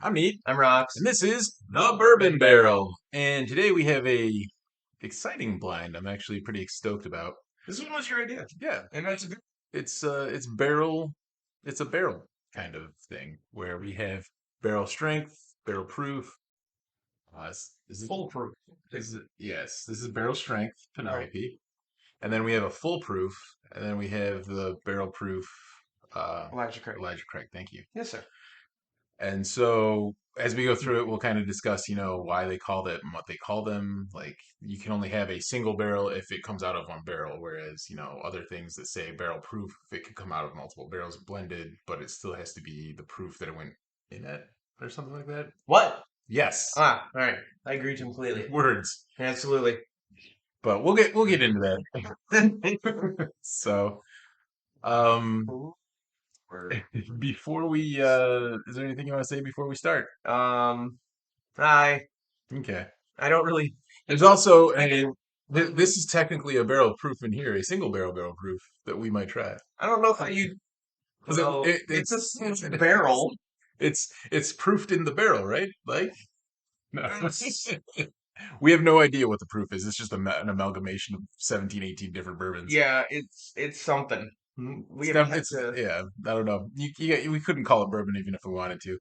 I'm Neat, I'm Rocks. and this is the Bourbon Barrel. And today we have a exciting blind. I'm actually pretty stoked about. This one was your idea. Yeah, And that's a good. it's barrel. It's a barrel kind of thing where we have barrel strength, barrel proof. This is Foolproof. yes, this is barrel strength Right. Penelope, and then we have a full proof, and then we have the barrel proof. Elijah Craig. Elijah Craig. Thank you. Yes, sir. And so as we go through it, we'll kind of discuss, why they called it and what they call them. Like you can only have a single barrel if it comes out of one barrel, whereas, other things that say barrel proof, it could come out of multiple barrels blended, but it still has to be the proof that it went in at or something like that. What? Yes. All right. I agree completely. Words. Absolutely. But we'll get into that. So, um Word. before we is there anything you want to say before we start? Um, I Okay. I don't really. There's also this is technically a barrel proof in here, a single barrel proof that we might try. I don't know how you. 'Cause Well, it's it's a barrel. it's proofed in the barrel, right? Like no. It's- We have no idea what the proof is. It's just an amalgamation of 17, 18 different bourbons. yeah, it's something. We It's have def- yet it's to. yeah, I don't know. We couldn't call it bourbon even if we wanted to.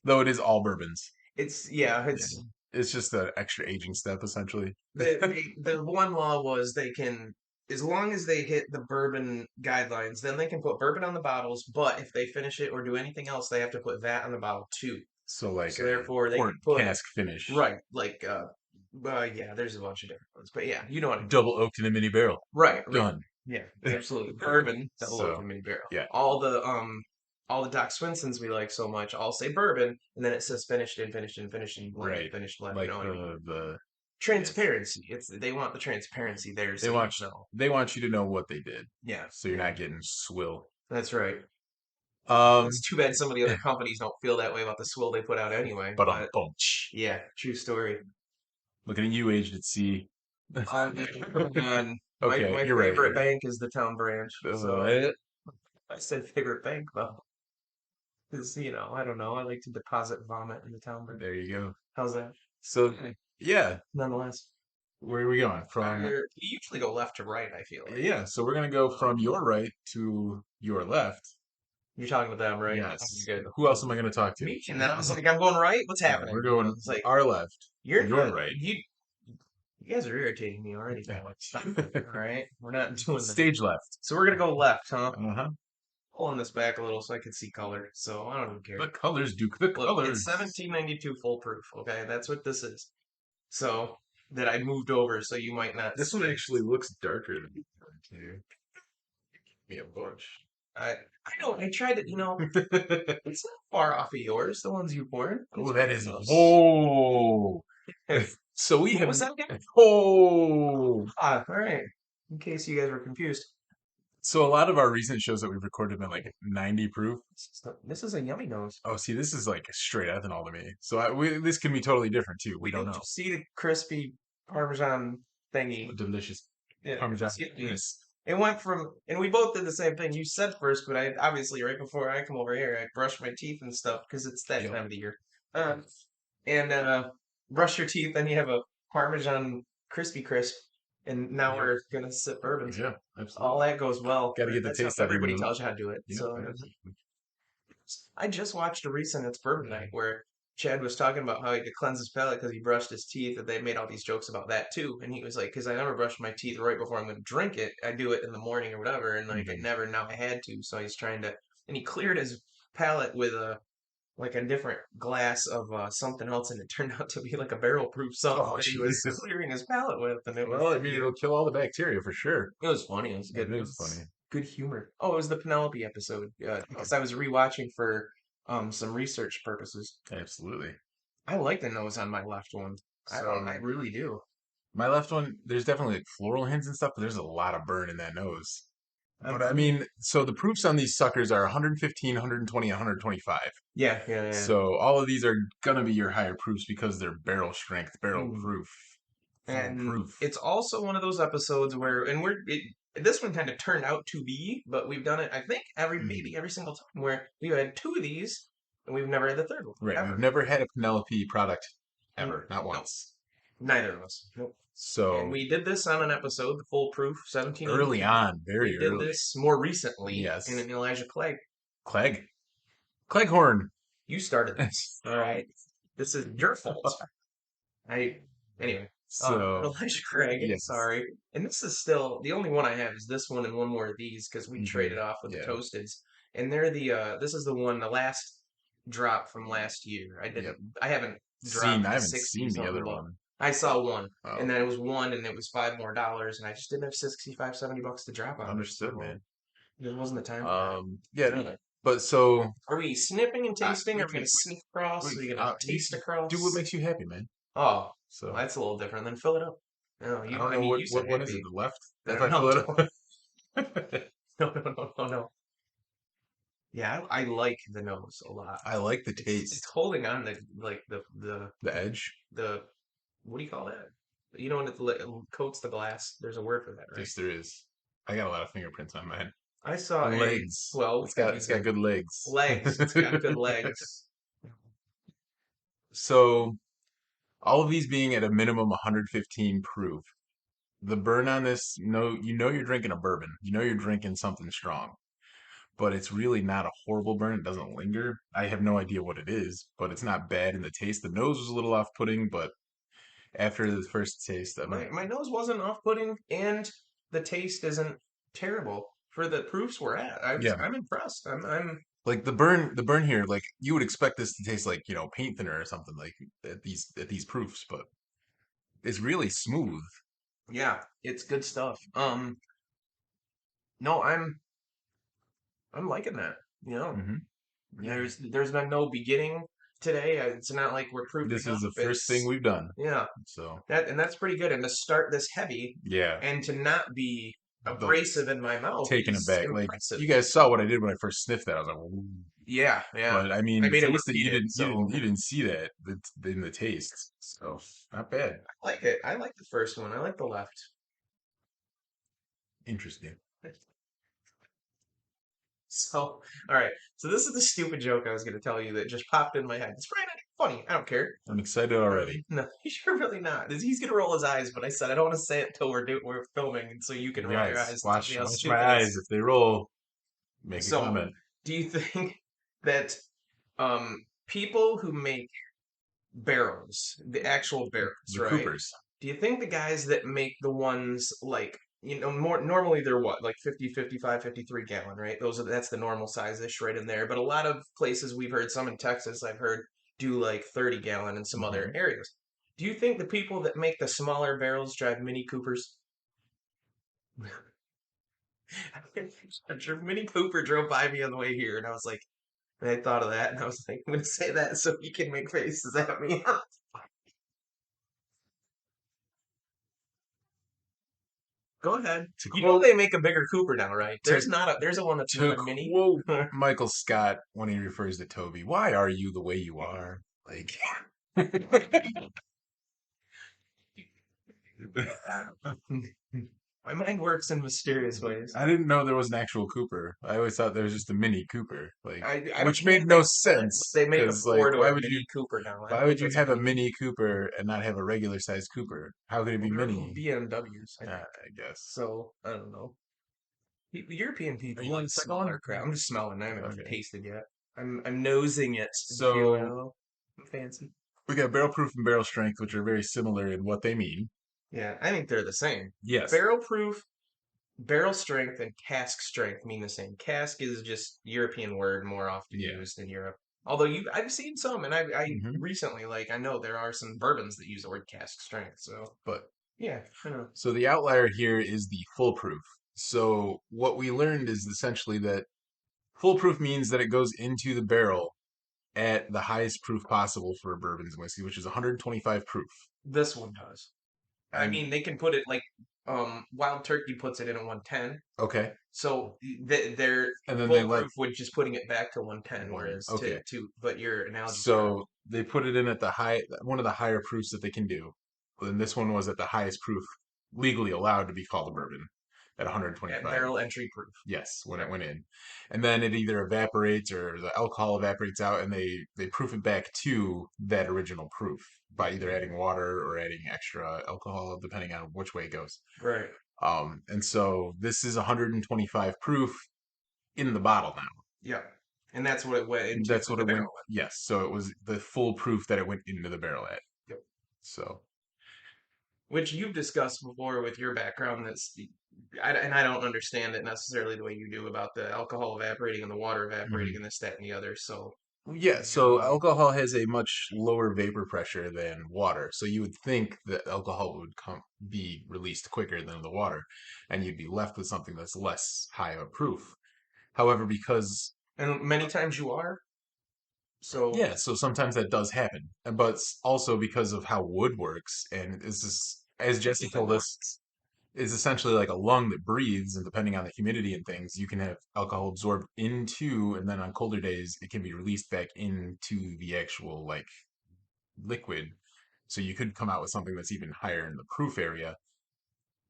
Though it is all bourbons. It's Yeah. it's It's just an extra aging step essentially. the one law was they can, as long as they hit the bourbon guidelines, then they can put bourbon on the bottles. But if they finish it or do anything else, they have to put that on the bottle too. So like So a therefore, they port can put cask finish. right, like yeah, there's a bunch of different ones, but yeah, you know what I mean. Double oaked in a mini barrel. Right, right. Done. Yeah, absolutely. Bourbon, double So, oak mini barrel. yeah, All the Doc Swinsons we like so much all say bourbon, and then it says finished in blended, right. finished blend. You Like know what I mean? the yes. Transparency. It's they want the transparency there, They so you want know. they want you to know what they did, Yeah, so you're yeah, not getting swill. that's right. It's Um, too bad some of the other companies don't feel that way about the swill they put out anyway. but But bunch. yeah, true story. Looking at you, aged at sea. And Okay, my you're right. favorite bank is the Town Branch. So Uh, I said favorite bank though, because I don't know. I like to deposit vomit in the Town Branch. there you go. How's that? So, yeah, Nonetheless, where are we going from? you usually go left to right. I feel like Yeah, so we're gonna go from your right to your left. you're talking to them, right? Yes. You're good. Who else am I gonna talk to? Me, and then I was like, I'm going right. What's Yeah, happening? we're going It's like our left, you're your good. right. You guys are irritating me already. Yeah. Stop it. All right, we're not doing this. Stage left. So we're gonna go left, huh? Uh-huh. Pulling this back a little so I can see color. So I don't even care. The colors, Duke. The Look, colors. it's 1792 full proof. Okay, that's what this is. So that I moved over, so you might not This see. one actually looks darker than the other two. Give me a bunch. I know. I tried it. It's not far off of yours. The ones you poured. Oh, It's that pretty is close. oh. So we What have was that again? oh. All right. In case you guys were confused, So a lot of our recent shows that we've recorded have been like 90 proof. this is a yummy nose. Oh, see, this is like straight ethanol to me. So this can be totally different too. We don't Did know. you see the crispy Parmesan thingy? Delicious Yeah. Parmesan. Yes. It went from, and we both did the same thing. You said first, but I obviously right before I come over here, I brushed my teeth and stuff because it's that Yep. time of the year. Uh, and brush your teeth, then you have a Parmesan crispy crisp, and now Yep. we're gonna sip bourbon. Yeah, All absolutely. that goes well. Got to get the That's how taste out of everybody it. tells you how to do it. Yeah, So yeah. I just watched a recent It's Bourbon Night where Chad was talking about how he could cleanse his palate because he brushed his teeth, and they made all these jokes about that too. And he was like, "Because I never brush my teeth right before I'm going to drink it. I do it in the morning or whatever, and like I Mhm. never now I had to." So he's trying to, and he cleared his palate with a different glass of something else, and it turned out to be like a barrel proof something Oh, that he was Jesus. clearing his palate with, and it was Well, I mean, it'll kill all the bacteria for sure. it was funny. It was It good. It is was funny. good humor. Oh, it was the Penelope episode because I was rewatching for some research purposes. Absolutely. I like the nose on my left one. I So really do. my left one, there's definitely like floral hints and stuff, but there's a lot of burn in that nose. But I I'm mean, so the proofs on these suckers are 115, 120, 125. yeah, yeah, yeah. So all of these are gonna be your higher proofs because they're barrel strength, barrel Mm. proof, full And proof. it's also one of those episodes where, and this one kind of turned out to be, but we've done it, I think, Mhm. maybe every single time where we had two of these, and we've never had the third one Right. We've ever. never had a Penelope product N- ever, not No, once. neither of us. Nope. And So we did this on an episode, The Foolproof early 1782. on, We very did early. this more recently in Yes. an Elijah Clegg. Clegg. Cleghorn. You started this. All right. This is your fault. I anyway. So Elijah Craig, yes. sorry. And this is still the only one I have is this one and one more of these because we Hmm. traded off with the Yeah. Toasteds. And they're this is the one, the last drop from last year. Yep. I haven't Seen. dropped I the haven't 60 seen the something, other but one. I saw one. And Oh, then it was one and it was $5 more, and I just didn't have 65, $70 to drop on it. understood, So man. it wasn't the time for that. Yeah. No, but so Are we sniffing and tasting? we Are we can gonna sniff across? Are we gonna taste do what across? makes you happy, man. Oh, well, So that's a little different. Then fill it up. No, I you. don't I know mean, you said what one is it? happy. The left? I If don't I know. fill it up. No, no, no, no, no. Yeah, I like the nose a lot. I like the It's taste. holding on to like the The edge. the what do you call that? You know when it coats the glass. There's a word for that, right? Yes, there is. I got a lot of fingerprints on mine. I saw And a legs. well, It's yeah, got you it's got can good legs. legs. It's got good legs. So all of these being at a minimum 115 proof. The burn on this, no, you know you're drinking a bourbon. You know you're drinking something strong, but it's really not a horrible burn. It doesn't linger. I have no idea what it is, but it's not bad in the taste. The nose was a little off-putting, but after the first taste, My nose wasn't off-putting, and the taste isn't terrible for the proofs we're at. yeah, I'm impressed. I'm like the burn here, like you would expect this to taste like paint thinner or something like at these proofs, but it's really smooth. yeah, it's good stuff. No, I'm liking that. You know, Hmm. Yeah, there's been no beginning today. It's not like we're proofing this is up. the first thing It's we've done, yeah, so and that's pretty good. And to start this heavy yeah, and to not be the abrasive in my mouth taking it is back. Like impressive. you guys saw what I did when I first sniffed that. I was like, ooh. Yeah, yeah. But I I mean, made the him taste that repeat it, so you didn't see that in the taste. So not bad. I like it. I like the first one. I like the left. Interesting. So, all right. So this is the stupid joke I was going to tell you that just popped in my head. It's probably not even funny. I don't care. I'm excited already. No, you're really not. He's going to roll his eyes, but I said I don't want to say it till we're filming, and so you can roll your Guys, eyes and tell me how watch my stupid it eyes. is. If they roll, make a So, comment. do you think that people who make barrels, the actual barrels, The right? Coopers. Do you think the guys that make the ones like more normally they're what like 50, 55, 53 gallon, right? That's the normal size ish right in there. But a lot of places we've heard, some in Texas I've heard, do like 30 gallon in some other Hmm. areas. Do you think the people that make the smaller barrels drive Mini Coopers? A Mini Cooper drove by me on the way here, and I was like, and I thought of that, and I was like, I'm gonna say that so he can make faces at me. Go ahead. To You know quote they make a bigger Cooper now, right? to There's a one that's not to a mini. quote Michael Scott when he refers to Toby, "Why are you the way you are?" Like, My mind works in mysterious ways. I didn't know there was an actual Cooper. I always thought there was just a Mini Cooper, like I which can't made no make that, but sense they make a because like four door Mini Cooper now. I why don't know would if you that's a have a mini. Mini Cooper and not have a regular sized Cooper? How could it Well, be they're all mini? BMWs, I think. I guess. So I don't know. European Are people you on like the second one? smaller crap. I'm just smelling. I haven't even Okay. tasted yet. I'm nosing it, if you So will. I'm fancy. we got barrel proof and barrel strength, which are very similar in what they mean. Yeah, I think they're the same. Yes. Barrel proof, barrel strength, and cask strength mean the same. Cask is just European word more often Yeah. used in Europe. Although I've seen some, and I Hmm. recently I know there are some bourbons that use the word cask strength. So But yeah, I know. so the outlier here is the foolproof. So what we learned is essentially that foolproof means that it goes into the barrel at the highest proof possible for bourbons and whiskey, which is 125 proof. This one does. I And mean, they can put it like Wild Turkey puts it in at 110. okay, So their and then they let foolproof would just putting it back to 110, one. whereas Okay, but your analogy's correct. so they put it in at the one of the higher proofs that they can do. And this one was at the highest proof legally allowed to be called a bourbon. at at 125. barrel entry proof. Yes, when Okay. it went in, and then it either evaporates or the alcohol evaporates out, and they proof it back to that original proof by either adding water or adding extra alcohol, depending on which way it goes. Right. And so this is 125 proof in the bottle now. Yeah. And that's what it went into That's with what the it went. barrel. Yes, so it was the full proof that it went into the barrel at. Yep. So Which you've discussed before with your background. And I don't understand it necessarily the way you do about the alcohol evaporating and the water evaporating mhm. and this, that, and the other. So Yeah, you, so alcohol has a much lower vapor pressure than water. So you would think that alcohol would be released quicker than the water, and you'd be left with something that's less high of a proof. However, because and many times you are. So yeah, so sometimes that does happen, but also because of how wood works, and this is, as Jesse told us, is essentially like a lung that breathes, and depending on the humidity and things, you can have alcohol absorbed into, and then on colder days, it can be released back into the actual like liquid. So you could come out with something that's even higher in the proof area.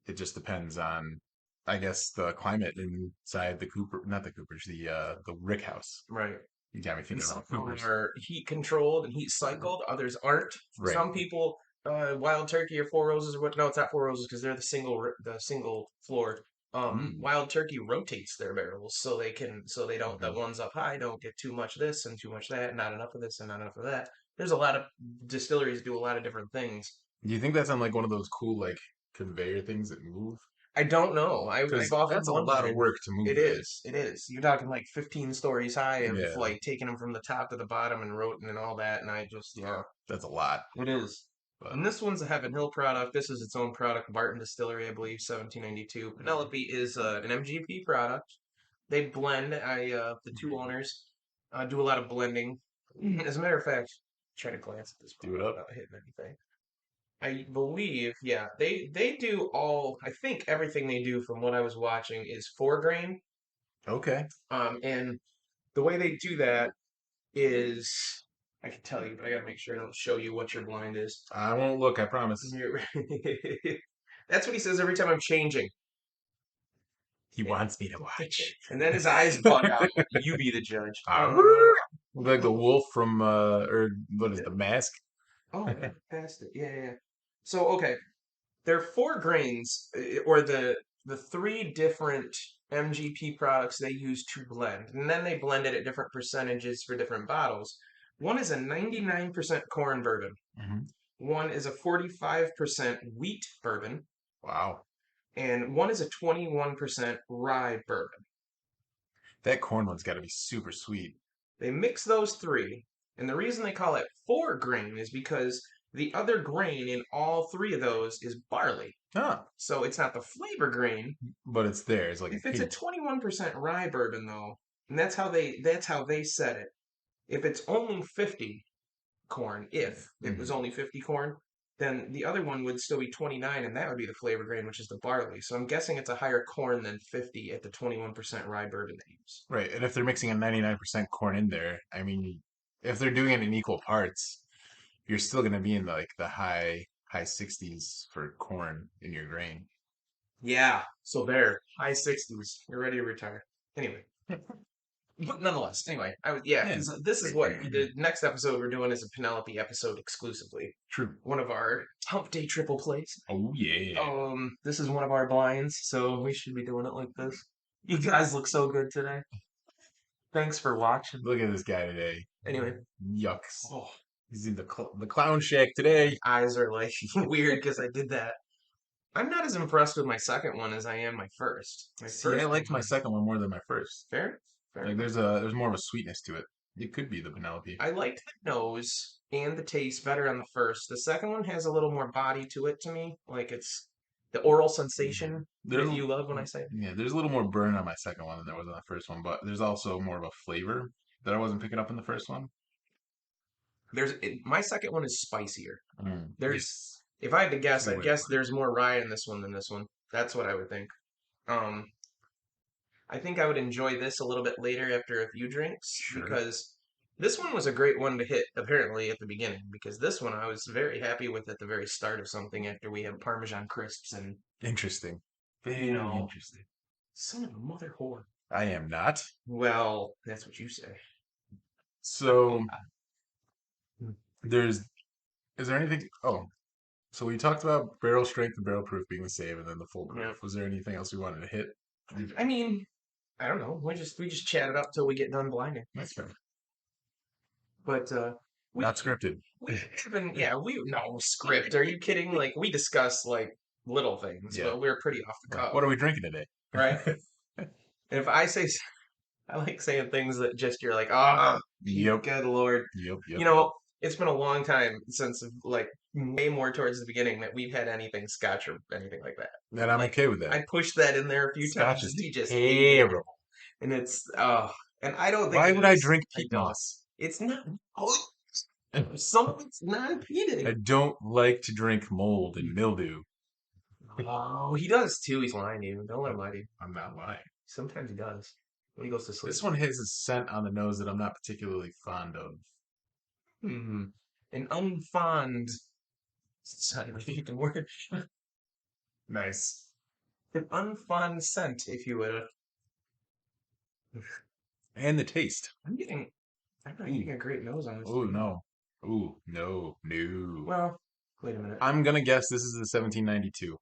It just depends on, I guess, the climate inside the Cooper, not the Coopers, the Rick House. right. You got me And thinking some about of them Coopers. are heat controlled and heat cycled. Others aren't. Right. Some people, Wild Turkey or Four Roses or what? No, it's not Four Roses because they're the single floor. Mm. Wild Turkey rotates their barrels so they can so they don't the Hmm. ones up high don't get too much this and too much that, not enough of this and not enough of that. There's a lot of distilleries do a lot of different things. Do you think that's on like one of those cool like conveyor things that move? I don't know. I've Because often that's a lot of wondered. work to move It that. is. It is. You're talking like 15 stories high of Yeah, like taking them from the top to the bottom and roting and all that. And I just, yeah, that's a lot. it is. But And this one's a Heaven Hill product. This is its own product. Barton Distillery, I believe, 1792. Penelope is an MGP product. They blend. The two owners do a lot of blending. As a matter of fact, try to glance at this do it bottle up. without hitting anything. I believe, yeah, they do all. I think everything they do, from what I was watching, is 4 grain. Okay. And the way they do that is, I can tell you, but I gotta make sure I don't show you what your blind is. I won't look, I promise. That's what he says every time I'm changing. He wants me to watch. And then his eyes bug out. You be the judge. Ah, like the wolf from or what is the mask? Oh, I passed it. Yeah, yeah, yeah. So okay, there are 4 grains, or the three different MGP products they use to blend, and then they blend it at different percentages for different bottles. One is a 99% corn bourbon. Mhm. One is a 45% wheat bourbon, Wow. and one is a 21% rye bourbon. That corn one's got to be super sweet. They mix those three, and the reason they call it 4 grain is because the other grain in all three of those is barley. Huh. So it's not the flavor grain. But it's there. It's like a If it's a hint. 21% rye bourbon though, and that's how they set it. If it's only 50 corn, if it was Mhm. only 50 corn, then the other one would still be 29 and that would be the flavor grain, which is the barley. So I'm guessing it's a higher corn than 50 at the 21% rye bourbon they use. Right. And if they're mixing a 99% corn in there, I mean, if they're doing it in equal parts, you're still going to be in like the high 60s for corn in your grain. Yeah, so there, high 60s. You're ready to retire. Anyway, but nonetheless, anyway, yeah, Yeah. because this is what the next episode we're doing is a Penelope episode exclusively. True. One of our Hump Day triple plays. Oh yeah. This is one of our blinds, so we should be doing it like this. You guys look so good today. Thanks for watching. Look at this guy today. Anyway, Yucks. oh, He's in the clown shack today. eyes are like weird because I did that. I'm not as impressed with my second one as I am my first. My See, I first liked my one, second one more than my first. fair, fair Like enough. there's more of a sweetness to it. It could be the Penelope. I liked the nose and the taste better on the first. The second one has a little more body to it to me. Like it's the oral sensation There's that you love when I say it. yeah, there's a little more burn on my second one than there was on the first one, but there's also more of a flavor that I wasn't picking up in the first one. My second one is spicier. Mm, There's, yes, if I had to that's a guess, good I'd way to guess put it. there's more rye in this one than this one. That's what I would think. Um, I think I would enjoy this a little bit later after a few drinks Sure. because this one was a great one to hit apparently at the beginning because this one I was very happy with at the very start of something after we had Parmesan crisps and Interesting. You Very know, interesting. son of a mother whore. I am not. Well, that's what you say. Oh, So God. there's is there anything oh, so we talked about barrel strength and barrel proof being the same and then the full proof. Yeah. Was there anything else we wanted to hit? I mean, I don't know. We just chat it up till we get done blinding. That's fair. But we Not scripted. we haven't. Yeah, we no script. Are you kidding? Like we discuss like little things, Yeah. but we're pretty off the Like, cuff, what are we drinking today? right? And if I say, I like saying things that just you're like, ah, Yep. good lord. Yep. Yep. You Yep. know, it's been a long time since like way more towards the beginning that we've had anything Scotch or anything like that. And I'm Like okay with that. I pushed that in there a few times, Scotch is and he just hated it, terrible. and it's and I don't think Why it would I is. drink I peat don't. moss? It's not. Oh, some of it's I non-peated. don't like to drink mold and mildew. Oh, he does too. He's lying to you. Don't let him Oh, lie to you. I'm not lying. Sometimes he does when he goes to sleep. This one has a scent on the nose that I'm not particularly fond of. Hmm. An unfond. It's not even a word. Nice. An unfond scent, if you will. And the taste. I'm getting. I'm not Ooh. getting a great nose on this Oh thing. no. Ooh, no, no. Well, wait a minute. I'm gonna guess this is the 1792.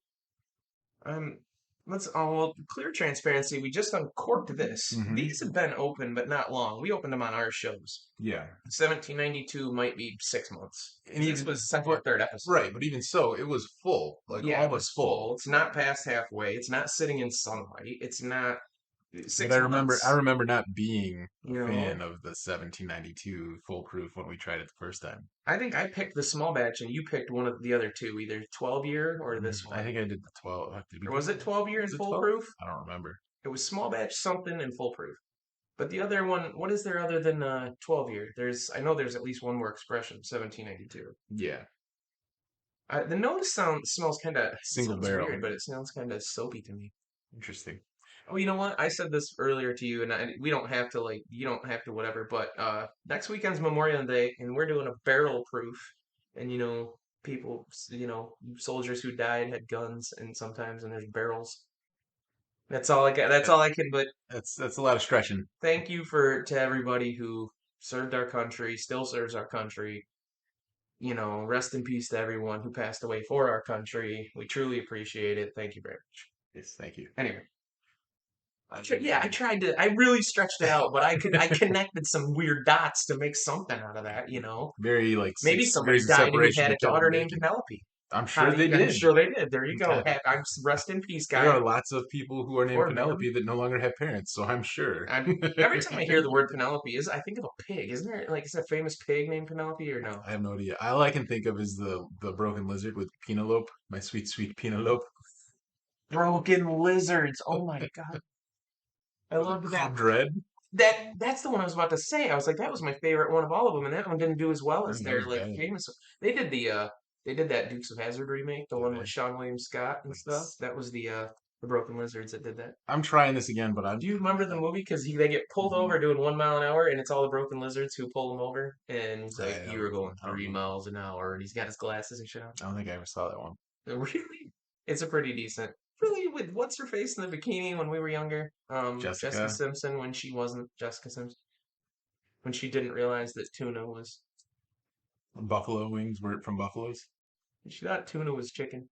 Um, let's all clear transparency. We just uncorked this. Mm-hmm. These have been open, but not long. We opened them on our shows. Yeah. 1792 might be 6 months. And This even was second or but third episode. right, but even so, it was full. Like Yeah, it was almost full. full. It's not past halfway. It's not sitting in sunlight. It's not But six I months. remember not being You a fan know, of the 1792 foolproof when we tried it the first time. I think I picked the small batch and you picked one of the other two, either 12 year or this I one. think I did the 12. Did we Or do was it 12? 12 year Was and it 12? foolproof? I don't remember. It was small batch something and foolproof. But the other one, what is there other than 12 year? I know there's at least one more expression, 1792. Yeah. The nose smells kind of, it Single sounds barrel. weird, but it sounds kind of soapy to me. Interesting. Oh, you know what? I said this earlier to you, and we don't have to like, you don't have to whatever. But next weekend's Memorial Day, and we're doing a barrel proof. And people, soldiers who died had guns, and sometimes and there's barrels. That's all I got. That's That- all I can. But That's a lot of stretching. thank you to everybody who served our country, still serves our country. Rest in peace to everyone who passed away for our country. We truly appreciate it. Thank you very much. Yes, thank you. Anyway. I tried to. I really stretched it out, but I connected some weird dots to make something out of that. Very like Maybe 6 degrees somebody of died who separation had to a Kevin daughter named Bacon. Penelope. I'm How sure do they you? I'm did. sure they did. There you go. Okay. I'm rest in peace, There guy are lots of people who are named or ma'am. Penelope that no longer have parents, so I'm sure. Every time I hear the word Penelope, I think of a pig. Isn't there is there a famous pig named Penelope or no? I have no idea. All I can think of is the broken lizard with Penelope, my sweet, sweet Penelope. Broken lizards. Oh my god, I Was it loved that. called Dread? That's the one I was about to say. I was like, that was my favorite one of all of them, and that one didn't do as well I as think that their was like bad. famous. They did that Dukes of Hazzard remake, the Did one with they? Sean William Scott and stuff. Nice. That was the Broken Lizards that did that. I'm trying this again, but Do you remember the movie? Because they get pulled Mhm. over doing 1 mile an hour, and it's all the Broken Lizards who pull him over, and he's like, "You were going I don't three know. miles an hour," and he's got his glasses and shit on. I don't think I ever saw that one. Really, it's a pretty decent. Really, with what's her face in the bikini when we were younger? Jessica Jessica, Simpson when she wasn't Jessica Simpson when she didn't realize that tuna was. Buffalo wings were from Buffaloes. She thought tuna was chicken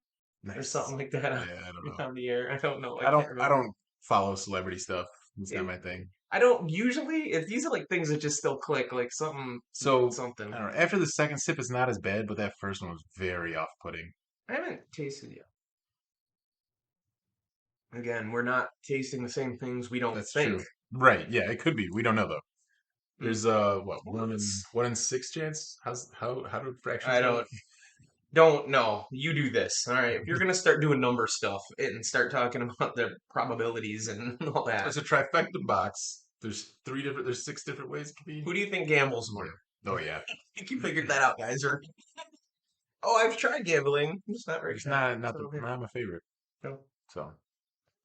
or Nice. something like that Yeah, I don't know. on the air. I don't know. I can't I remember. don't follow celebrity stuff. It's not It, my thing. I don't usually. These are like things that just still click, like So I something. don't know. After the second sip, it's not as bad, but that first one was very off-putting. I haven't tasted yet. Again, we're not tasting the same things we don't That's think. true. Right? Yeah, it could be. We don't know though. Mm. There's what Let's- 1 in 6 chance? How do fractions I go? don't know. You do this, all right? If you're gonna start doing number stuff and start talking about the probabilities and all that, It's a trifecta box. There's 6 different ways it could be. who do you think gambles more? Oh yeah. I think you figured that out, guys. Or oh, I've tried gambling. It's not very It's fun. Yeah. not my favorite. No. So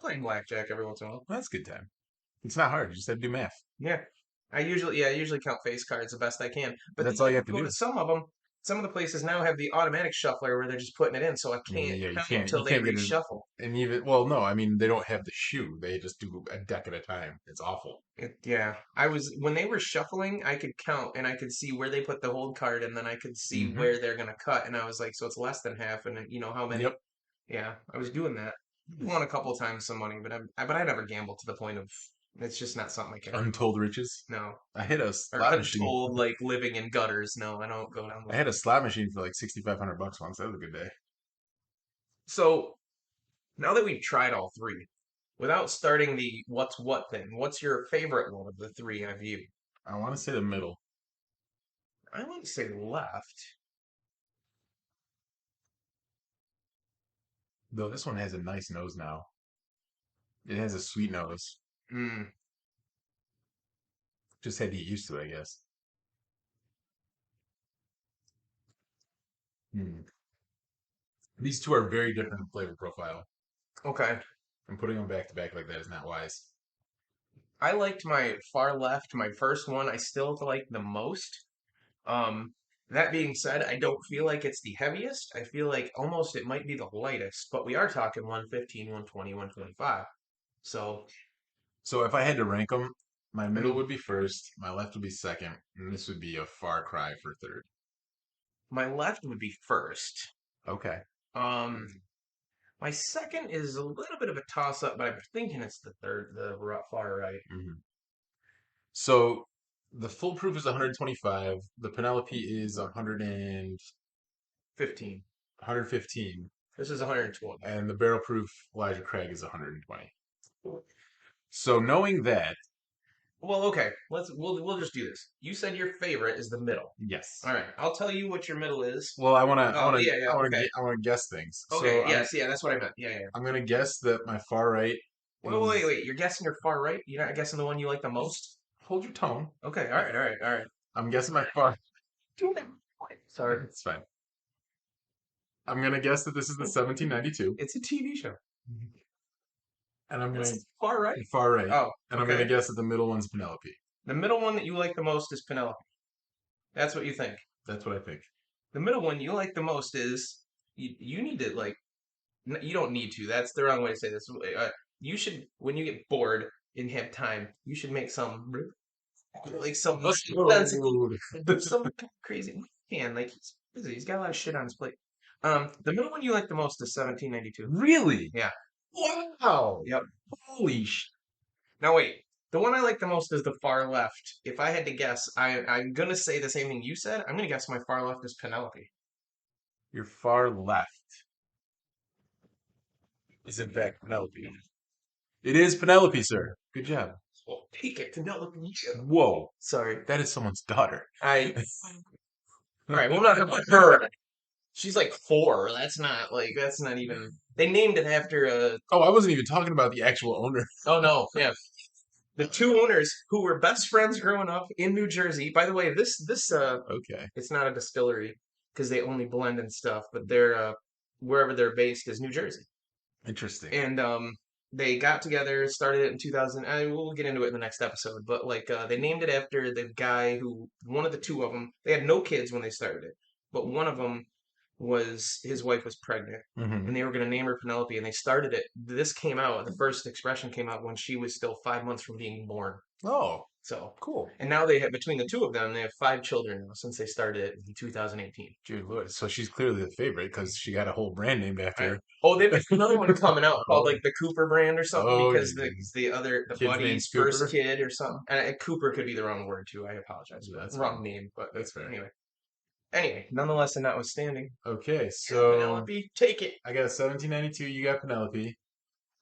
Playing blackjack every once in a while. that's a good time. It's not hard. You just have to do math. Yeah. I usually count face cards the best I can. But That's all you have to go do. to some of them. some of the places now have the automatic shuffler where they're just putting it in, so I can't Yeah, count you till they can't get it. reshuffle. And even well, no, I mean they don't have the shoe. They just do a deck at a time. It's awful. Yeah, I was when they were shuffling, I could count and I could see where they put the hold card, and then I could see Hmm. where they're gonna cut, and I was like, so it's less than half, and then, you know how many? Yep. Yeah, I was doing that. Won a couple times some money, but I never gambled to the point of it's just not something I care about. Untold riches. No, I hit a or slot machine. untold like living in gutters. No, I don't go down I those had a roads. slot machine for like $6,500 once. That was a good day. So now that we've tried all three, without starting the what's what thing, what's your favorite one of the three I've used? I want to say the middle, I want to say left. though. This one has a nice nose now. It has a sweet nose. Mm, Just had to get used to it, I guess. Hmm. These two are very different in flavor profile, okay. and putting them back to back like that is not wise. I liked my far left, my first one. I still like the most. Um, that being said, I don't feel like it's the heaviest. I feel like almost it might be the lightest, but we are talking 115, 120, 125. So, So if I had to rank them, my I middle mean, would be first, my left would be second, and this would be a far cry for third. my left would be first. Okay. Um, my second is a little bit of a toss up, but I'm thinking it's the third, the far right. Hmm. So the foolproof is 125. The Penelope is 15. 115, This is 120. and the barrel proof Elijah Craig is 120. So knowing that, Well, okay. We'll just do this. You said your favorite is the middle. yes. All right. I'll tell you what your middle is. Well, Oh, yeah, yeah. Okay. I want to guess things. Okay. So Yes. Yeah. That's what I meant. Yeah. Yeah. I'm gonna guess that my far right Wait, is. wait. You're guessing your far right? You're not guessing the one you like the Just most? hold your tone. Okay. All right. All right. All right. I'm guessing my far. Sorry. It's fine. I'm gonna guess that this is the 1792, It's a TV show. and I'm This gonna is far right. far right, Oh, and I'm gonna okay. guess that the middle one's Penelope. The middle one that you like the most is Penelope. That's what you think. That's what I think. The middle one you like the most is you need to like you don't need to. That's the wrong way to say this. You should when you get bored and have time, you should make some like some Oh, some crazy man. Like he's busy. He's got a lot of shit on his plate. The middle one you like the most is 1792. really? Yeah. Wow! Yep. Holy sh! Now wait. The one I like the most is the far left. If I had to guess, I'm gonna say the same thing you said. I'm gonna guess my far left is Penelope. Your far left is in fact Penelope. It is Penelope, sir. Good job. Well, take it, Penelope. Whoa, Sorry. that is someone's daughter. I All right, well, I'm not talking about her. She's like 4. That's not even. They named it after Oh, I wasn't even talking about the actual owner. oh no, yeah. The two owners who were best friends growing up in New Jersey. By the way, this Okay, it's not a distillery because they only blend and stuff, but they're wherever they're based is New Jersey. interesting. And they got together, started it in 2000. We'll get into it in the next episode, but like they named it after the guy who one of the two of them. They had no kids when they started it, but one of them was his wife was pregnant, Hmm. and they were going to name her Penelope, and they started it. This came out. The first expression came out when she was still 5 months from being born. Oh, So, cool. and now they have between the two of them, they have 5 children now since they started it in 2018. Dear Lord. So she's clearly the favorite because she got a whole brand named after Right. her. Oh, they've got another one coming out called Oh, like the Cooper brand or something oh, because geez. the Kid's name's buddy's first Cooper. kid or something. And Cooper could be the wrong word too. I apologize, but That's wrong fine. name. But That's fair. anyway, nonetheless, and notwithstanding, Okay, so Penelope, take it. I got a 1792. You got Penelope.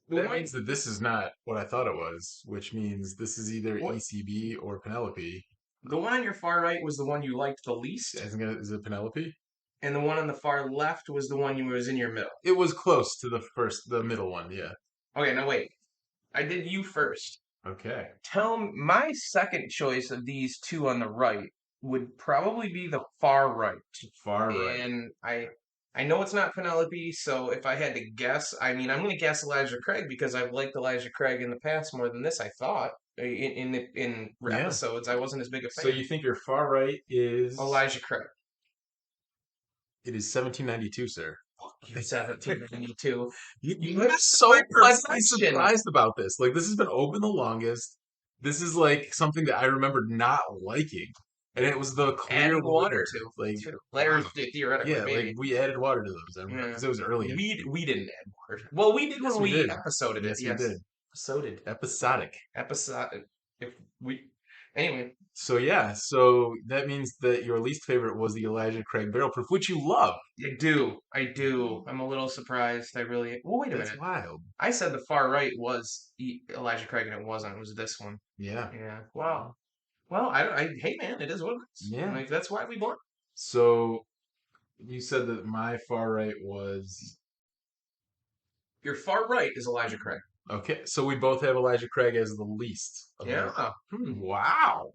The That one, means that this is not what I thought it was, which means this is either what, ECB or Penelope. the one on your far right was the one you liked the least, Is it Penelope? and the one on the far left was the one you was in your middle. It was close to the middle one. Yeah. Okay, now wait. I did you first. Okay. My second choice of these two on the right would probably be the far right. Far right. And I know it's not Penelope, so if I had to guess, I mean, I'm going to guess Elijah Craig because I've liked Elijah Craig in the past more than this. I thought in Yeah. episodes I wasn't as big a So fan. you think your far right is Elijah Craig. It is 1792, sir. Fuck you, 1792. You You are have so my pleasantly perfection. surprised about this. Like, this has been open the longest. This is like something that I remember not liking. And it was the clear Adding water winner. to Like, too. wow. Layers theoretically, Yeah, like maybe. we added water to those, I remember, Yeah. because it was early in We the game. we didn't add water. Well, we did Yes, when we we did. episoded it. Yes, we Yes, did. episoded. Episodic. Episode. If we. Anyway, So yeah, so that means that your least favorite was the Elijah Craig barrel proof, which you love. I do. I do. I'm a little surprised. I really. Well, wait a That's minute. wild. I said the far right was Elijah Craig, and it wasn't. It was this one. Yeah. Yeah. Wow. Well, hey man, it is what it is. Yeah. Like that's why we won. So you said that my far right was Your far right is Elijah Craig. okay. So we both have Elijah Craig as the least of Yeah. our. Wow.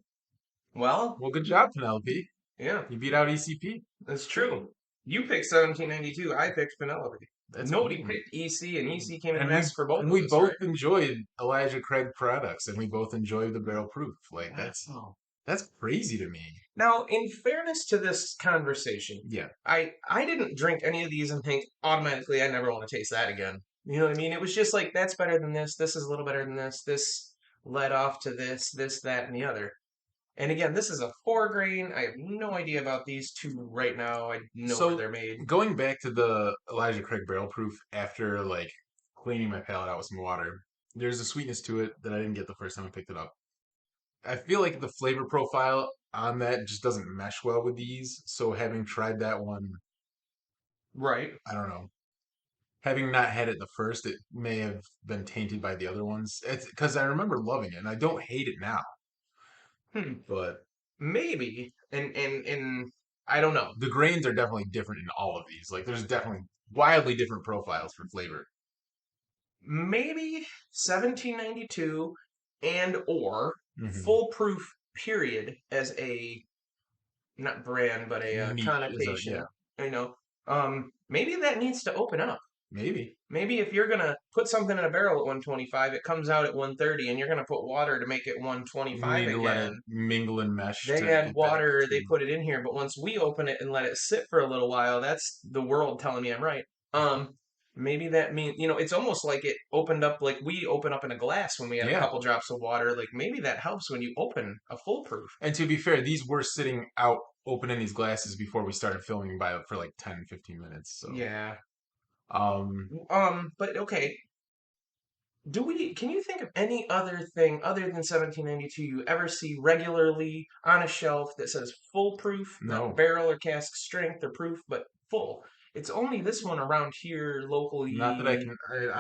Well, Well, good job, Penelope. yeah, You beat out ECP. that's true. You picked 1792. I picked Penelope. That's Nobody picked EC, and EC came in and mess for both and of we us, both right? enjoyed Elijah Craig products, and we both enjoyed the barrel proof. Like Wow. that's crazy to me. Now, in fairness to this conversation, Yeah. I didn't drink any of these and think automatically I never want to taste that again. You know what I mean? It was just like that's better than this. This is a little better than this. This led off to this, that, and the other. And again, this is a 4 grain. I have no idea about these two right now. I know where So they're made. going back to the Elijah Craig barrel proof after like cleaning my palate out with some water, there's a sweetness to it that I didn't get the first time I picked it up. I feel like the flavor profile on that just doesn't mesh well with these. So having tried that one, Right. I don't know. Having not had it the first, it may have been tainted by the other ones. It's because I remember loving it, and I don't hate it now. Hmm. But Maybe. And I don't know. the grains are definitely different in all of these. Like there's definitely wildly different profiles for flavor. Maybe 1792 and or Hmm. foolproof period as a not brand but a Niche is a yeah, connotation. You know, maybe that needs to open up. maybe. Maybe if you're gonna put something in a barrel at 125, it comes out at 130, and you're gonna put water to make it You 125 need to let again. it mingle and mesh They to add get that water, they to. put it in here, but once we open it and let it sit for a little while, that's the world telling me I'm right. Maybe that means, it's almost like it opened up like we open up in a glass when we add a Yeah. couple drops of water. Like maybe that helps when you open a foolproof. And to be fair, these were sitting out open in these glasses before we started filming by for like 10, 15 minutes. So, Yeah. um, But okay, can you think of any other thing other than 1792 you ever see regularly on a shelf that says full proof, not no, barrel or cask strength or proof, but full? It's only this one around here not that I locally, can.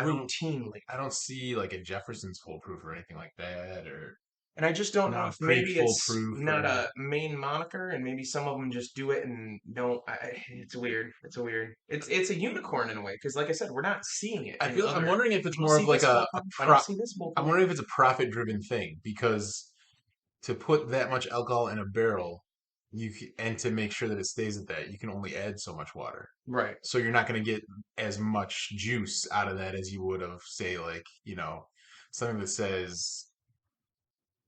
routinely. I don't see like a Jefferson's foolproof or anything like that, or And I just don't know Knob if Creek maybe it's foolproof, not or a main moniker, and maybe some of them just do it and don't. It's weird. It's a weird. It's a unicorn in a way because, like I said, we're not seeing it I in feel. I'm other. wondering if I it's don't more of see like this a foolproof. I don't see this I'm foolproof. wondering if it's a profit driven thing because to put that much alcohol in a barrel, and to make sure that it stays at that, you can only add so much water. Right. So you're not going to get as much juice out of that as you would of, say, like, something that says,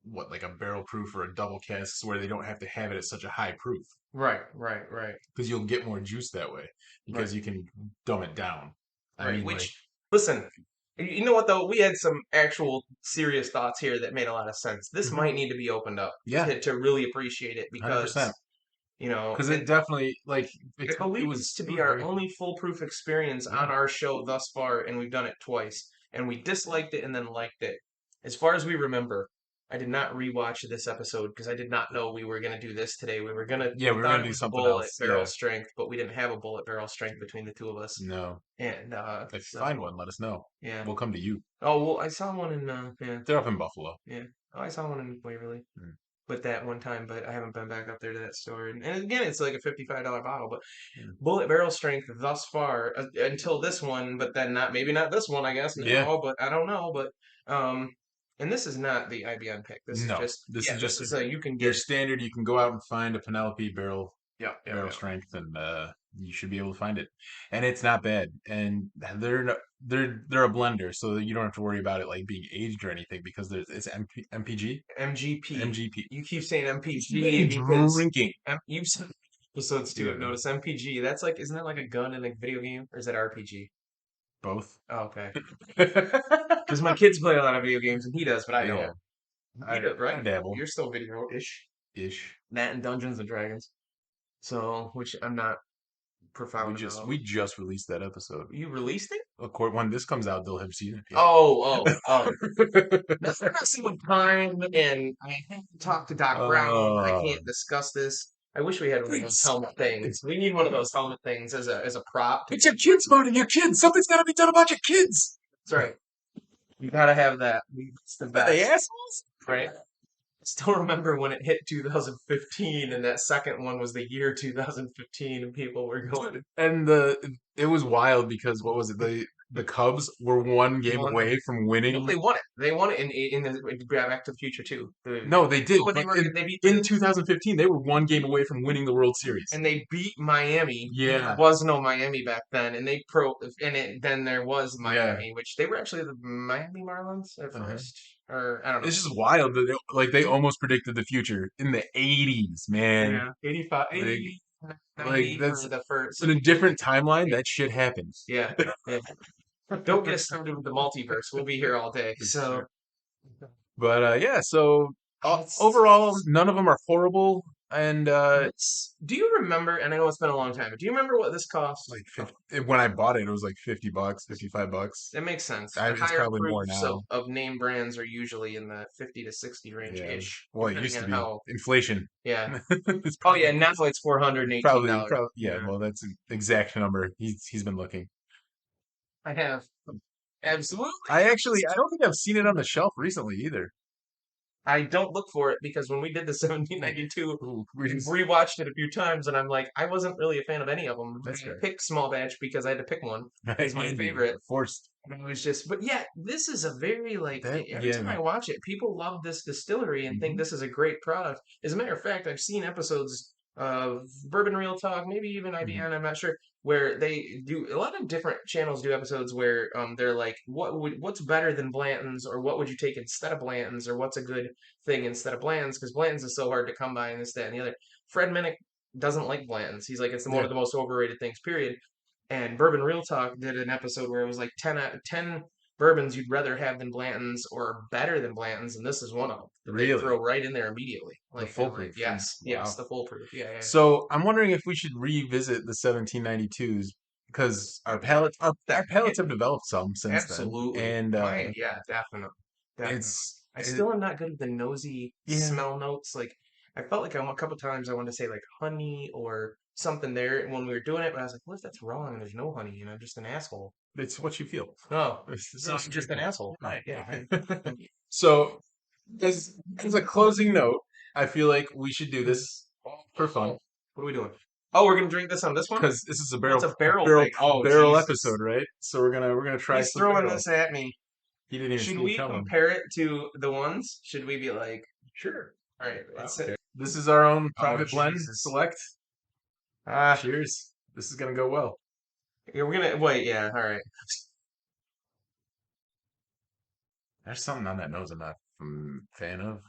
what, like a barrel proof or a double cask where they don't have to have it at such a high proof Right. Right. Right. because you'll get more juice that way Right. because you can dumb it down. I Right. mean, like, Which, listen, you know what though? We had some actual serious thoughts here that made a lot of sense. This mhm, might need to be opened up yeah, to really appreciate it 100%. because Because it it definitely, like, I it believe this was, to it be was our very good. only foolproof experience Yeah. on our show thus far, and we've done it twice. And we disliked it and then liked it. As far as we remember, I did not rewatch this episode because I did not know we were going to do this today. Yeah, We we were thought going it to do was something bullet else. barrel Yeah. strength, but we didn't have a bullet barrel strength between the two of us. No. And If you so find one, let us know. yeah. We'll come to you. Oh well, I saw one in yeah, They're up in Buffalo. yeah. Oh, I saw one in Waverly. Mm, But that one time, but I haven't been back up there to that store. And again, it's like a $55 bottle, but mm. bullet barrel strength thus far until this one, but then not maybe not this one, I guess Yeah. now, but I don't know. But and this is not the IBM pick. This is No. just This yeah, is this just is a you can your get standard. You can go out and find a Penelope yeah yeah barrel yeah strength, and you should be able to find it. And it's not bad. And they're a blender, so that you don't have to worry about it like being aged or anything because it's MPG, MGP. MGP. You keep saying Been MPG because drinking. you said. Episodes 2 of Yeah, Notice MPG. That's like, isn't that like a gun in a video game? Or is that RPG? both. Oh, okay. Because my kids play a lot of video games and he does, but I Yeah, don't. You do, I right? dabble You're still video-ish. ish. That and Dungeons and Dragons. So, which I'm not profound about. We just released that episode. You released it? Of course, when this comes out, they'll have seen Oh. it. Yeah. That's messing with time, and I have to talk to Doc Brown. I Uh, can't discuss this. I wish we had one of those it's, helmet things. We need one of those helmet things as a prop. it's your kids, Martin. Your kids. Something's got to be done about your kids. That's right. You gotta have that. It's the Are they best, assholes? right? I still remember when it hit 2015, and that second one was the year 2015, and people were going, And it was wild because what was it? The Cubs were one game "One." away from No, winning. they won it. They won it in the Back to the Future too. No, they did. Oh, But they beat in 2015, they were one game away from winning the World Series. and they beat Miami. There Yeah, was no Miami back then, and then there was yeah. Miami, which they were actually the Miami Marlins at Uh-huh. first, or I don't know. It's just wild that they almost predicted the future in the 80s, man. Yeah, 85, Like 80, like 90 that's for the first. in a different timeline. That shit happens. Yeah, yeah. Don't get us started with the multiverse. We'll be here all day. It's So, true. But yeah, so it's, overall, none of them are horrible, and do you remember? And I know it's been a long time, but do you remember what this cost? like 50, when I bought it, it was like $50, $55. That makes sense. The It's higher probably more proofs now. of name brands are usually in the 50 to 60 range Yeah. ish, Well, it depending used to on be how. inflation. Yeah. It's Oh yeah, now it's $418. probably yeah. Yeah, Well, that's an exact number. He's been looking. I have absolutely. I don't think I've seen it on the shelf recently either. I don't look for it because when we did the 1792, Ooh, I rewatched it a few times, and I'm like, I wasn't really a fan of any of them. that's I fair. picked Small Batch because I had to pick one. I Is my had to favorite. forced And it was just, but yeah, this is a very like that. every time Yeah. I watch it, people love this distillery and think Hmm. this is a great product. As a matter of fact, I've seen episodes of Bourbon Real Talk, maybe even Hmm. IBN, I'm not sure, where they do a lot of different channels do episodes where they're like, what's better than Blanton's, or what would you take instead of Blanton's, or what's a good thing instead of Blanton's, because Blanton's is so hard to come by and this, that, and the other. Fred Minnick doesn't like Blanton's. He's like, it's one Yeah. of the most overrated things, period. And Bourbon Real Talk did an episode where it was like 10 bourbons you'd rather have than Blanton's or better than Blanton's, and this is one of them that they Really, throw right in there immediately. the Like they're like, foolproof. yes, Wow. the foolproof. Yeah, yeah. So I'm wondering if we should revisit the 1792s because our Yeah, palates have developed some since then, absolutely. and Mine, yeah, definitely, definitely. it's I still am not good at the nosy yeah, smell notes. Like I felt like a couple times I wanted to say like honey or something there when we were doing it, but I was like, what if that's wrong and there's no honey and I'm just an asshole? it's what you feel. No, It's so I'm just an asshole. right. Yeah. So as a closing note, I feel like we should do this for fun What are we doing? Oh, we're gonna drink this on this one? because this is a Oh, it's a barrel thing. Oh, barrel Jesus. episode, right? So we're gonna try He's some throwing barrel. this at me. He didn't even Should see it we coming. compare it to the ones? Should we be like, Sure. all right, Wow. it's Okay. This is our own oh private blend. Jesus. Select. Ah, Cheers. This is gonna go well. yeah, we're gonna wait. Yeah, all right. There's something on that nose I'm not fan of.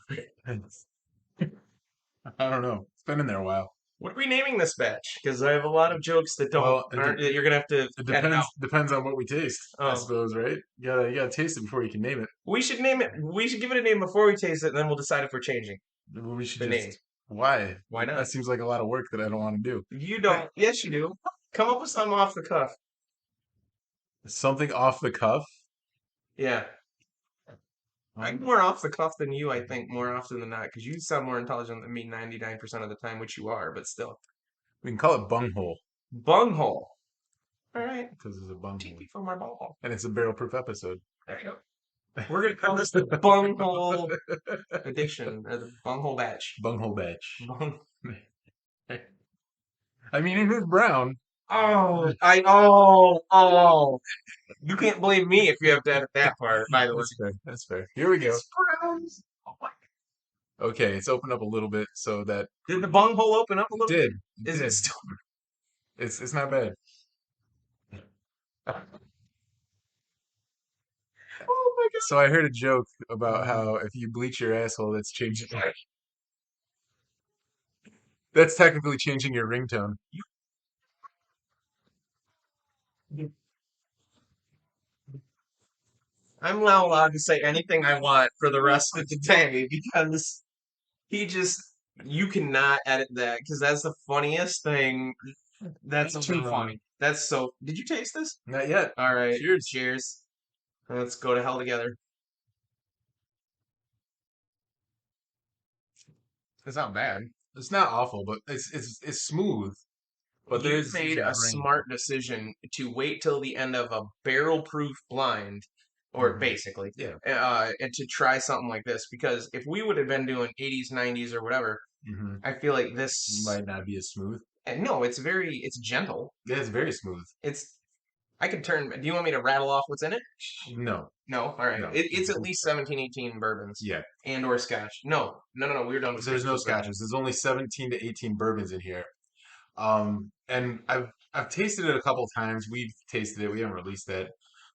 I don't know. It's been in there a while. What are we naming this batch? Because I have a lot of jokes that don't Well, aren't that you're gonna have to it edit out. depends on what we taste, I Oh, suppose, right? You gotta taste it before you can name it. we should name it. We should give it a name before we taste it, and then we'll decide if we're changing We should the name. just why? Why That not? seems like a lot of work that I don't want to do. You don't. Yes, you do. Come up with something off the cuff. Something off the cuff. Yeah. I'm more off the cuff than you, I think, more often than not, because you sound more intelligent than me 99% of the time, which you are, but still. We can call it bunghole Bunghole. All right. because it's a bunghole, TP for my bunghole. and it's a barrel proof episode. There you go. We're going to call this the bunghole edition, or the bunghole batch. Bunghole batch. Bung. I mean, it is brown. Oh. You can't blame me if you have to edit that part, by the way. That's fair. That's fair. Here we go. It's browns. Oh my. Okay, it's opened up a little bit so that Did the bunghole open up a it little did. bit? It Is it did. still? It's not bad. Oh my So I heard a joke about God. how if you bleach your asshole, that's changing. That's technically changing your ringtone. I'm now allowed to say anything I want for the rest of the day because he just, you cannot edit that because that's the funniest thing. That's too funny. That's so. Did you taste this? Not yet. All right. Cheers. Cheers. Let's go to hell together. It's not bad. It's not awful, but it's smooth. But there You is made some a grain. smart decision to wait till the end of a barrel-proof blind, or Hmm. basically, Yeah. and to try something like this. Because if we would have been doing 80s, 90s, or whatever, Hmm. I feel like this. Might not be as smooth. And no, it's gentle. Yeah, it's very smooth. It's. I could turn. Do you want me to rattle off what's in it? No, No. All right. no. It's at least 17, 18 bourbons Yeah. and or scotch. No, no, no, no. We were done with There's no just bourbon. scotches. There's only 17 to 18 bourbons in here. And I've tasted it a couple times. We've tasted it. We haven't released it.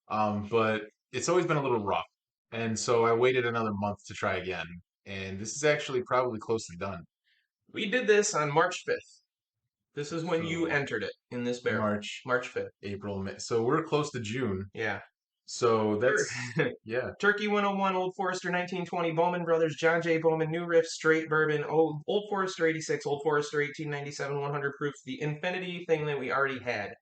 But it's always been a little rough. And so I waited another month to try again. And this is actually probably closely done. We did this on March 5th. This is when you So entered it in this barrel. March, March 5th. April, May. So we're close to June. Yeah. So that's yeah. Turkey 101, Old Forester 1920, Bowman Brothers, John J. Bowman, New Riff, Straight Bourbon, Old Forester 86, Old Forester 1897, 100 proof. The Infinity thing that we already had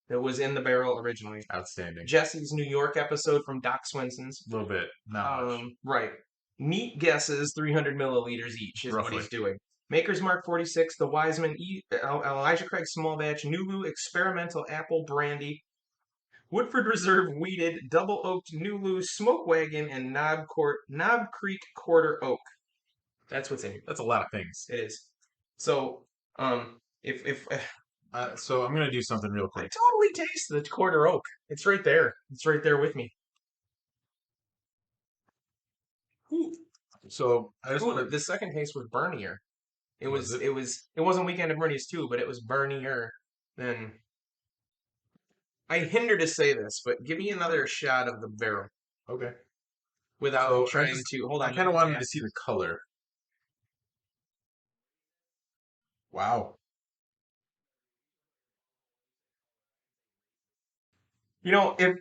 that was in the barrel originally. Outstanding. Jesse's New York episode from Doc Swenson's. A little bit, not much. Right. Neat guesses, 300 milliliters each is what Roughly. he's doing. Maker's Mark 46, the Wiseman, Elijah Craig Small Batch, Nulu Experimental Apple Brandy, Woodford Reserve Weeded, Double Oaked Nulu Smoke Wagon, and Knob Creek Quarter Oak. That's what's in here. That's a lot of things. It is. So, if So I'm gonna do something real I quick. totally taste the Quarter Oak. It's right there. It's right there with me. Ooh. So I just want to. The second taste was burnier. It Was was it? it was it wasn't Weekend at Bernie's too, but it was burnier than. I hinder to say this, but give me another shot of the barrel Okay. without So trying to hold I on. kind of wanted to see the color. Wow. You know, if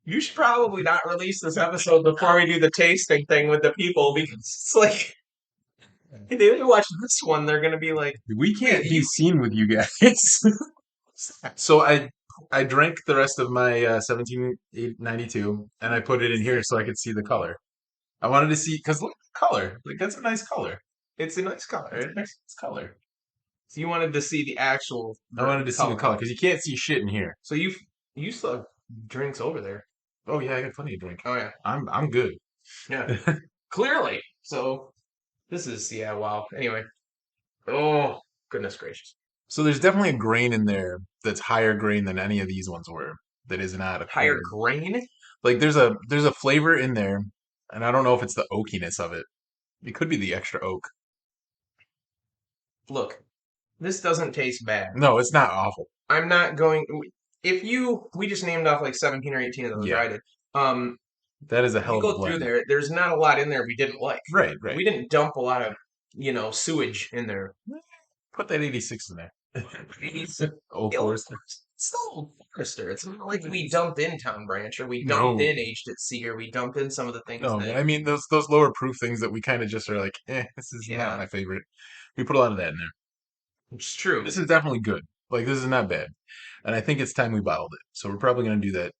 you should probably not release this episode before we do the tasting thing with the people because it's like if they watch this one, they're gonna be like, We can't "Wait, be you seen with you guys. So I drank the rest of my 1792 and I put it in here so I could see the color. I wanted to see because look at the color. Like that's a nice color. it's a nice color." It's a nice color. So you wanted to see the actual I wanted to see the color. color because you can't see shit in here. So you still have drinks over there. Oh yeah, I got plenty of drink. Oh yeah, I'm good. yeah. Clearly. So this is yeah. Wow. Anyway. Oh goodness gracious. So there's definitely a grain in there that's higher grain than any of these ones were. That is not Higher acquired. grain. Like there's a flavor in there, and I don't know if it's the oakiness of it. It could be the extra oak. Look, this doesn't taste bad. No, it's not awful. I'm not going. If you, we just named off like 17 or 18 of those, Yeah, right? that is a If hell you of a go through blend. there, there's not a lot in there we didn't like. Right, right. We didn't dump a lot of, sewage in there. Put that 86 in there. It's Old Old Forester. it's Old Forester. It's not like we dumped in Town Branch or we dumped No, in Aged at Sea or we dumped in some of the things no. that, I mean those lower proof things that we kind of just are like, this is not yeah, my favorite. We put a lot of that in there. it's true. This is definitely good. Like this is not bad, and I think it's time we bottled it. So we're probably gonna do that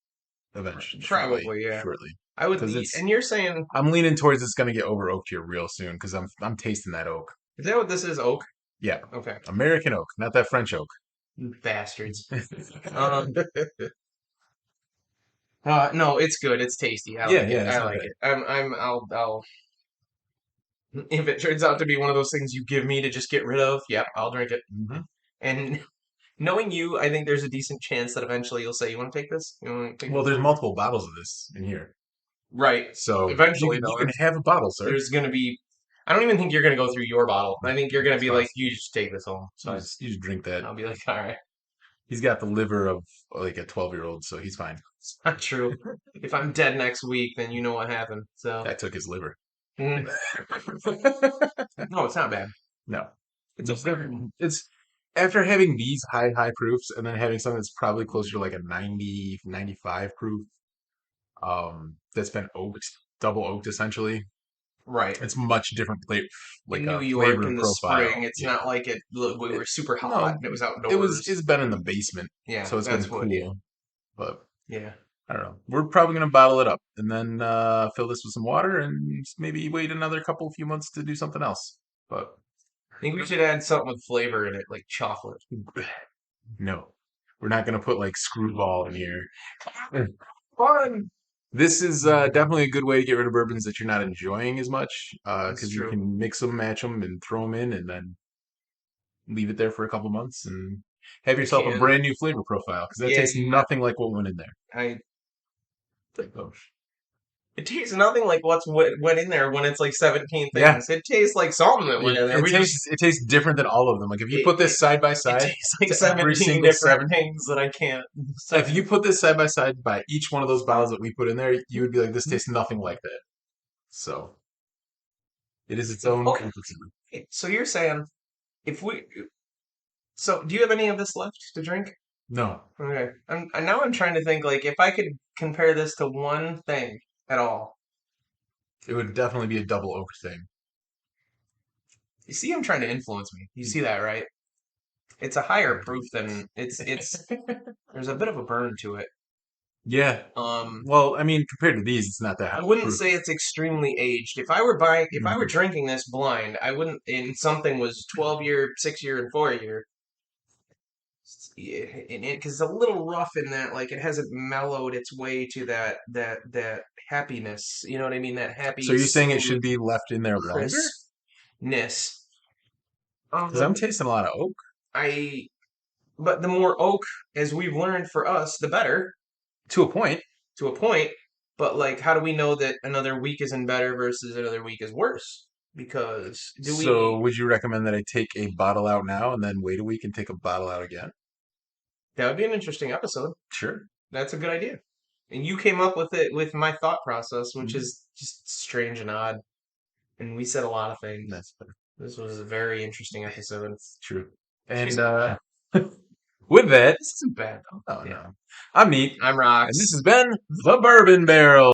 eventually, shortly, Probably, yeah. shortly, I would, because it's. and you're saying, I'm leaning towards it's gonna get over oaked here real soon because I'm tasting that oak. is that what this is? Oak? Yeah, Okay. American oak, not that French oak. Bastards. Um, no, it's good. It's tasty. I Yeah, like it. yeah, it's I not like bad. it. I'll, if it turns out to be one of those things you give me to just get rid of, yep, I'll drink it. Hmm. And knowing you, I think there's a decent chance that eventually you'll say, "You want to take this? You want to take Well, this?" there's multiple bottles of this in here, Right. so Eventually, you though, can have a bottle, sir. there's gonna be. I don't even think you're gonna go through your bottle. I think you're gonna It's be like, possible. "You just take this home." It's fine. You just drink that. I'll be like, "All right, He's got the liver of like a 12-year-old, so he's fine. it's not true. If I'm dead next week, then you know what happened." So, I took his liver. mm, no, it's not bad. No. It's a It's after having these high proofs and then having something that's probably closer to like a 90 95 proof, that's been oaked, double oaked essentially. right. It's much different like In New a York flavor in the profile. spring, it's Yeah. not like we It, were super hot no, and it was it's outdoors. been in the basement, Yeah, so it's been that's what. Yeah, cool. But yeah. I don't know. We're probably gonna bottle it up and then fill this with some water and maybe wait another few months to do something else. But I think we should add something with flavor in it, like chocolate. no, we're not gonna put like screwball in here. Fun. This is definitely a good way to get rid of bourbons that you're not enjoying as much, That's because you true. can mix them, match them, and throw them in, and then leave it there for a couple months and have I yourself a can. brand new flavor profile. Because that Yeah, tastes nothing like what went in there. I. Like, oh, It tastes nothing like went in there when it's like 17 yeah, things. It tastes like something that went in there. We just it tastes different than all of them. Like if you it, put it, this side by it side tastes like to every 17 single different seven, things that I can't if say. you put this side by side by each one of those bottles that we put in there, you would be like, this tastes nothing like that. So it is its own Okay, entity. so you're saying if we so do you have any of this left to drink? No, Okay. And now I'm trying to think like if I could compare this to one thing at all. it would definitely be a double oak thing. You see, I'm trying to influence me. You see that, right? It's a higher I proof do. than there's a bit of a burn to it. Yeah. Um, Well, I mean, compared to these, it's not that high I wouldn't proof. say it's extremely aged. If I were Mhm. drinking this blind, I wouldn't, and something was 12-year, 6-year, and 4-year, in it, because it's a little rough in that, like, it hasn't mellowed its way to that happiness. You know what I mean? That So happy, you're saying it should smooth be left in there longer? crispness. Because I'm Um, tasting a lot of oak I, but the more oak, as we've learned for us, the better to a point. to a point. But like, how do we know that another week isn't better versus another week is worse? Because do So we? would you recommend that I take a bottle out now and then wait a week and take a bottle out again? That would be an interesting episode. Sure. That's a good idea. And you came up with it with my thought process, which Mhm. is just strange and odd. And we said a lot of things. That's better. This was a very interesting episode. That's true. Cheers. And with that, This isn't bad though. oh Yeah. no, I'm neat, I'm and this Rocks. has been the Bourbon Barrel.